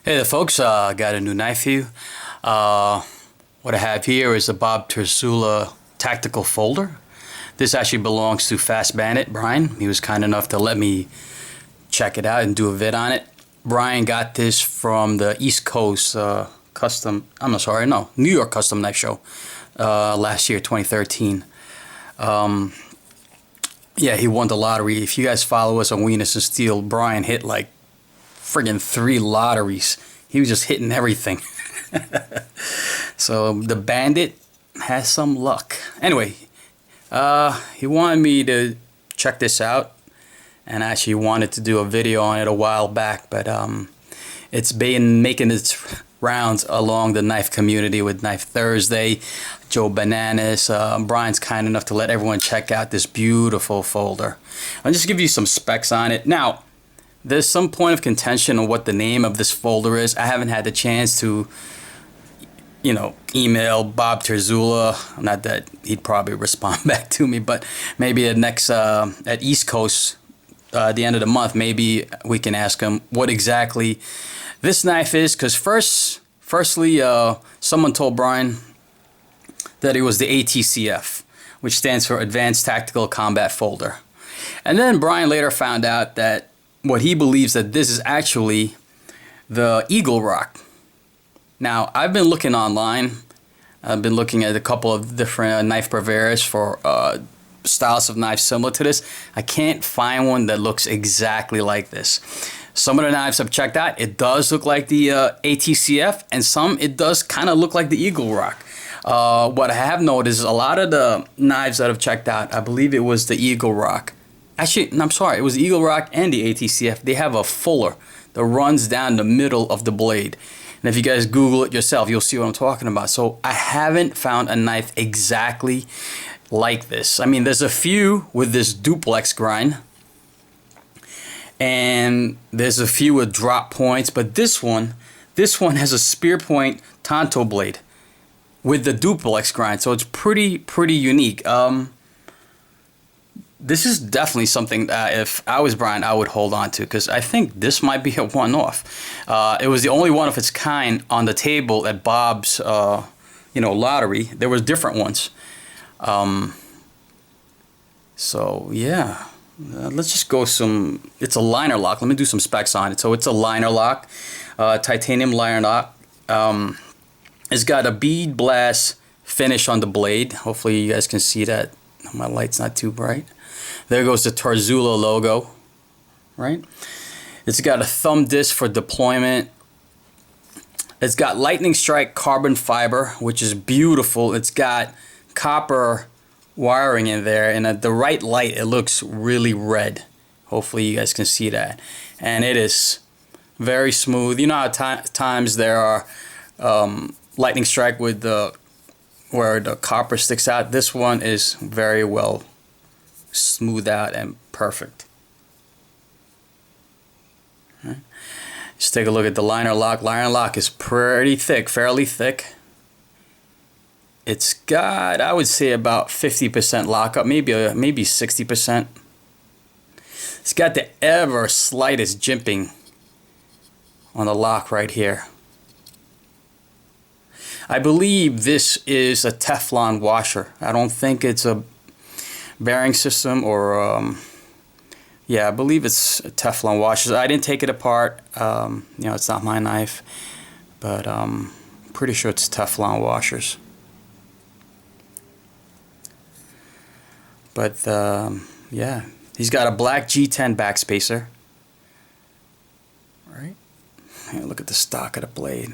Hey there folks, got a new knife for you. What I have here is a Bob Terzuola tactical folder. This actually belongs to Fast Bandit, Brian. He was kind enough to let me check it out and do a vid on it. Brian got this from the East Coast New York Custom Knife Show last year, 2013. Yeah, he won the lottery. If you guys follow us on Wieners and Steel, Brian hit like friggin' 3 lotteries. He was just hitting everything. So the Bandit has some luck. Anyway, he wanted me to check this out, and I actually wanted to do a video on it a while back, but it's been making its rounds along the knife community with Knife Thursday, Joe Bananas. Brian's kind enough to let everyone check out this beautiful folder. I'll just give you some specs on it. Now, there's some point of contention on what the name of this folder is. I haven't had the chance to, email Bob Terzuola. Not that he'd probably respond back to me, but maybe at next at East Coast, at the end of the month, maybe we can ask him what exactly this knife is. Because firstly, someone told Brian that it was the ATCF, which stands for Advanced Tactical Combat Folder. And then Brian later found out that what he believes that this is actually the Eaglerock. Now, I've been looking online. I've been looking at a couple of different knife purveyors for styles of knives similar to this. I can't find one that looks exactly like this. Some of the knives I've checked out, it does look like the ATCF, and some it does kind of look like the Eaglerock. What I have noticed is a lot of the knives that I've checked out, I believe it was the Eaglerock. Actually, I'm sorry, it was the Eaglerock and the ATCF. They have a fuller that runs down the middle of the blade. And if you guys Google it yourself, you'll see what I'm talking about. So I haven't found a knife exactly like this. I mean, there's a few with this Duplex Grind, and there's a few with drop points, but this one has a spear point tanto blade with the Duplex Grind. So it's pretty unique. This is definitely something that if I was Brian, I would hold on to, because I think this might be a one-off. It was the only one of its kind on the table at Bob's, lottery. There was different ones. So yeah, let's just go it's a Linerlock. Let me do some specs on it. So it's a Linerlock, titanium Linerlock. It's got a bead blast finish on the blade. Hopefully you guys can see that. My light's not too bright. There goes the Terzuola logo, right? It's got a thumb disc for deployment. It's got lightning strike carbon fiber, which is beautiful. It's got copper wiring in there, and at the right light, it looks really red. Hopefully you guys can see that. And it is very smooth. You know how times there are lightning strike with where the copper sticks out. This one is very well smoothed out and perfect. Right. Just take a look at the Linerlock. Linerlock is pretty thick, fairly thick. It's got, I would say, about 50% lockup, maybe 60%. It's got the ever slightest jimping on the lock right here. I believe this is a Teflon washer. I don't think it's a bearing system or yeah, I believe it's a Teflon washer. I didn't take it apart. It's not my knife, but I'm pretty sure it's Teflon washers. But yeah, he's got a black G10 backspacer. Right? Here, look at the stock of the blade.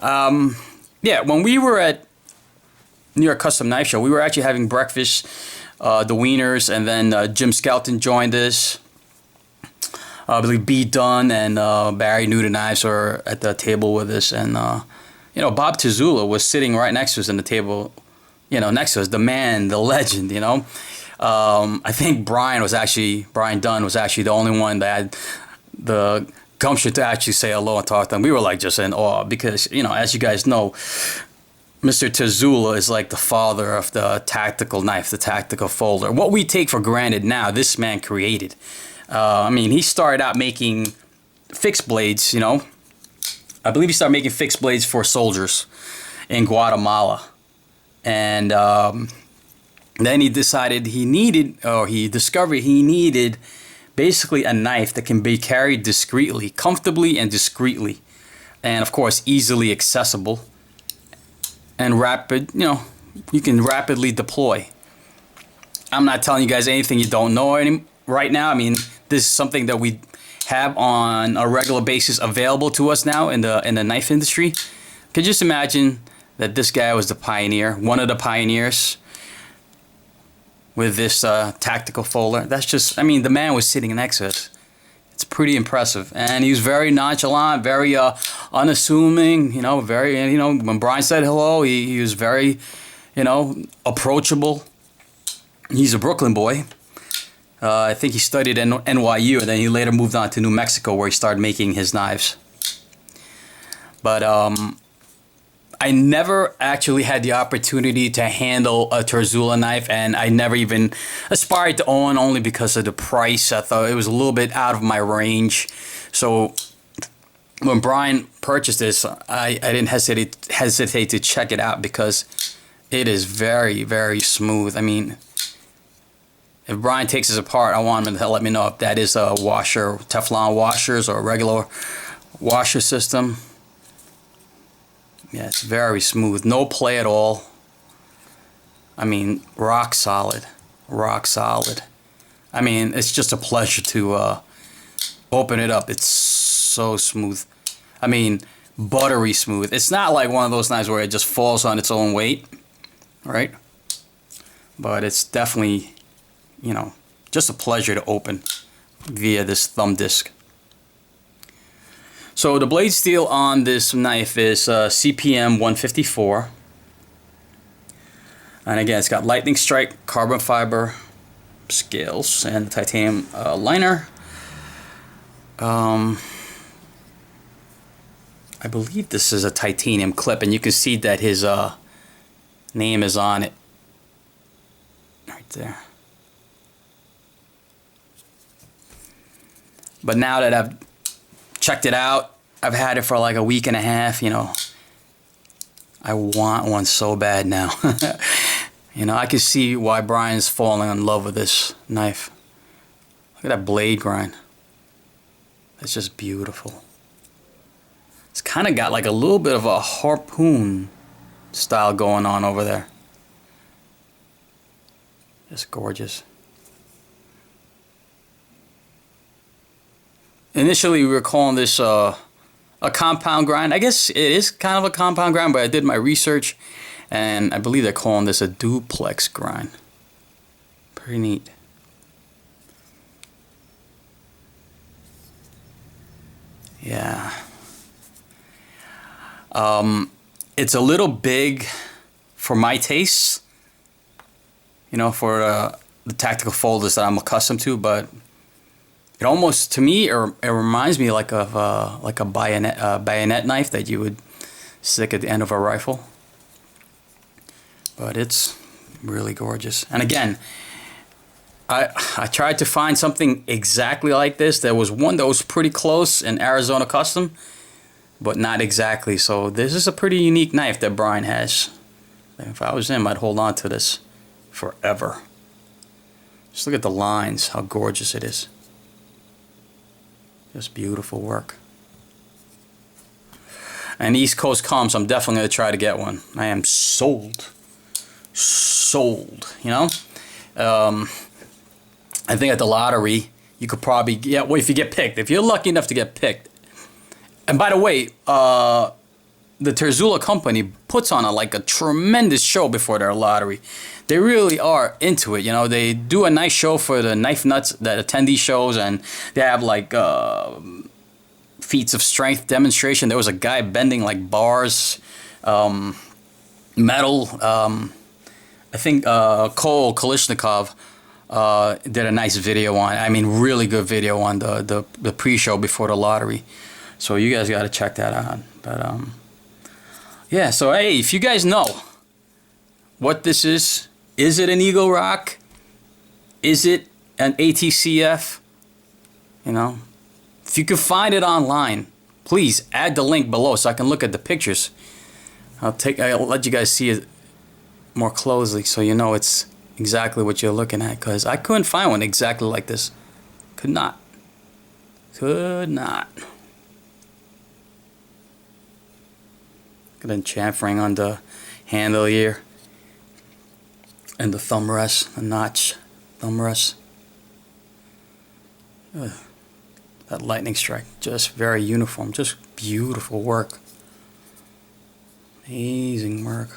Yeah, when we were at New York Custom Knife Show, we were actually having breakfast, the Wieners, and then Jim Skelton joined us. I believe Bead Dunn and Barry New to Knives were at the table with us, and Bob Terzuola was sitting right next to us in the table, next to us, the man, the legend, I think Brian Dunn was actually the only one that had the gumption to actually say hello and talk to them. We were like just in awe because, as you guys know, Mr. Terzuola is like the father of the tactical knife, the tactical folder. What we take for granted now, this man created. I mean, he started out making fixed blades, you know. I believe he started making fixed blades for soldiers in Guatemala. And then he decided he discovered he needed basically a knife that can be carried discreetly, comfortably and discreetly. And of course, easily accessible and rapid, you know, you can rapidly deploy. I'm not telling you guys anything you don't know right now. I mean, this is something that we have on a regular basis available to us now in the knife industry. Could just imagine that this guy was the pioneer, one of the pioneers with this tactical folder. That's just, I mean, the man was sitting next to us. It's pretty impressive. And he was very nonchalant, very unassuming, you know, very, you know, when Brian said hello, he was very, you know, approachable. He's a Brooklyn boy. I think he studied at NYU, and then he later moved on to New Mexico where he started making his knives. But I never actually had the opportunity to handle a Terzuola knife, and I never even aspired to own, only because of the price. I thought it was a little bit out of my range. So when Brian purchased this, I didn't hesitate to check it out because it is very, very smooth. I mean, if Brian takes this apart, I want him to let me know if that is a washer, Teflon washers, or a regular washer system. Yeah, it's very smooth. No play at all. I mean, rock solid. Rock solid. I mean, it's just a pleasure to open it up. It's so smooth. I mean, buttery smooth. It's not like one of those knives where it just falls on its own weight, right? But it's definitely, you know, just a pleasure to open via this thumb disc. So the blade steel on this knife is CPM154. And again, it's got lightning strike, carbon fiber scales, and the titanium liner. I believe this is a titanium clip, and you can see that his name is on it. Right there. But now that I've checked it out, I've had it for like a week and a half, you know, I want one so bad now. You know, I can see why Brian's falling in love with this knife. Look at that blade grind. It's just beautiful. It's kind of got like a little bit of a harpoon style going on over there. Just gorgeous. Initially, we were calling this a compound grind. I guess it is kind of a compound grind, but I did my research, and I believe they're calling this a duplex grind. Pretty neat. Yeah. It's a little big for my tastes, you know, for the tactical folders that I'm accustomed to, but it almost, to me, it reminds me like of like a bayonet knife that you would stick at the end of a rifle. But it's really gorgeous. And again, I tried to find something exactly like this. There was one that was pretty close in Arizona Custom, but not exactly. So this is a pretty unique knife that Brian has. If I was him, I'd hold on to this forever. Just look at the lines, how gorgeous it is. Just beautiful work. And East Coast comes, I'm definitely going to try to get one. I am sold. Sold, you know? I think at the lottery, you could probably, yeah, well, if you get picked, if you're lucky enough to get picked. And by the way, the Terzuola company puts on like a tremendous show before their lottery. They really are into it, you know. They do a nice show for the knife nuts that attend these shows, and they have like feats of strength demonstration. There was a guy bending like bars, metal. I think Cole Kalishnikov did a nice video on, I mean, really good video on the pre-show before the lottery. So you guys got to check that out. But yeah, so hey, if you guys know what this is it an Eaglerock? Is it an ATCF? You know, If you can find it online, please add the link below so I can look at the pictures. I'll let you guys see it more closely so you know it's exactly what you're looking at, because I couldn't find one exactly like this. Could not. Look at the chamfering on the handle here. And the thumb rest, the notch thumb rest. That lightning strike, just very uniform, just beautiful work. Amazing work.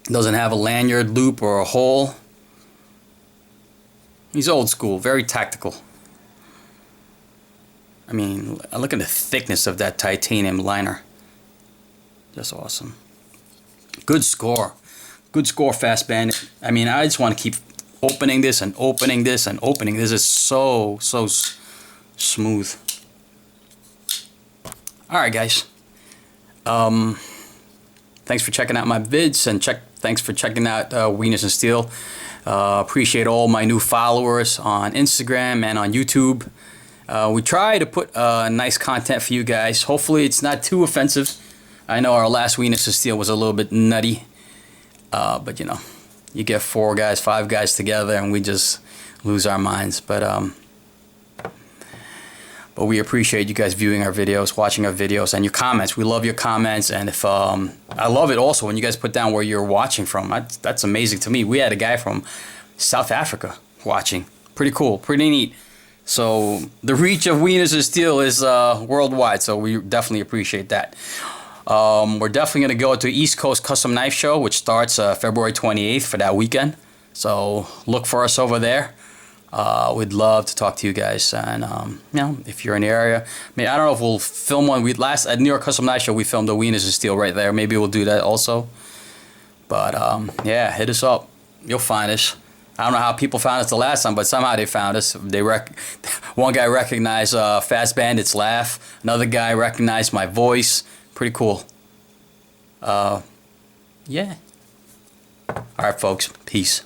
Doesn't have a lanyard loop or a hole. He's old school, very tactical. I mean, look at the thickness of that titanium liner. Just awesome. Good score. Good score, Fast Bandit. I mean, I just want to keep opening this and opening this and opening. This is so smooth. Alright, guys. Thanks for checking out my vids, and thanks for checking out Wieners and Steel. Appreciate all my new followers on Instagram and on YouTube. We try to put nice content for you guys. Hopefully it's not too offensive. I know our last Wieners and Steel was a little bit nutty. But you know, you get 4 guys, 5 guys together and we just lose our minds. But we appreciate you guys viewing our videos, watching our videos, and your comments. We love your comments, and if I love it also when you guys put down where you're watching from. That's amazing to me. We had a guy from South Africa watching. Pretty cool, pretty neat. So the reach of Wieners and Steel is worldwide, so we definitely appreciate that. We're definitely going to go to East Coast Custom Knife Show, which starts February 28th for that weekend. So look for us over there. We'd love to talk to you guys, and you know, if you're in the area, I mean, I don't know if we'll film one. At New York Custom Knife Show, we filmed the Wieners and Steel right there. Maybe we'll do that also. But yeah, hit us up. You'll find us. I don't know how people found us the last time, but somehow they found us. One guy recognized Fast Bandit's laugh. Another guy recognized my voice. Pretty cool. Yeah. All right, folks. Peace.